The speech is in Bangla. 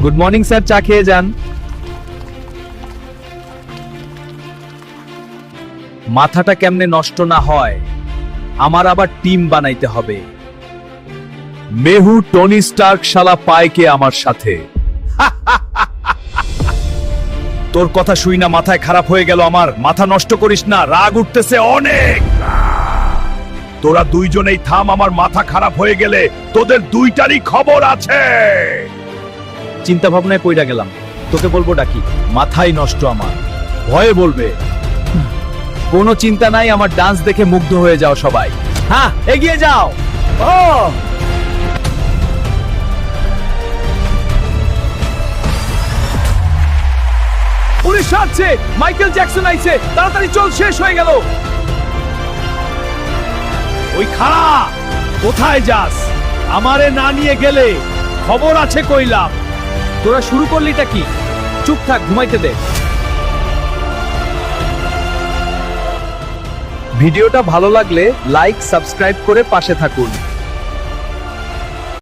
গুড মর্নিং স্যার, চা খেয়ে যান। মাথাটা কেমনে নষ্ট না হয়, আমার আবার টিম বানাইতে হবে। মেহু টনি স্টার্ক শালা পায়কে আমার সাথে। তোর কথা শুই না মাথায় খারাপ হয়ে গেল আমার। মাথা নষ্ট করিস না, রাগ উঠতেছে অনেক। তোরা দুইজনেই থাম, আমার মাথা খারাপ হয়ে গেলে তোদের দুইটারই খবর আছে। চিন্তা ভাবনায় পইড়া গেলাম, তোকে বলবো ডাকি। মাথাই নষ্ট আমার, ভয়ে বলবে। কোনো চিন্তা নাই, আমার ডান্স দেখে মুগ্ধ হয়ে যাও সবাই। হ্যাঁ, এগিয়ে যাও। ও পুলিশ আসছে, মাইকেল জ্যাকসন আইছে, তাড়াতাড়ি চল, শেষ হয়ে গেল। ওই খাড়া, কোথায় যাস? আমারে না নিয়ে গেলে খবর আছে কইলাম। তোরা শুরু করলিটা কি? চুপ থাক, ঘুমাইতে দে। ভিডিওটা ভালো লাগলে লাইক, সাবস্ক্রাইব করে পাশে থাকুন।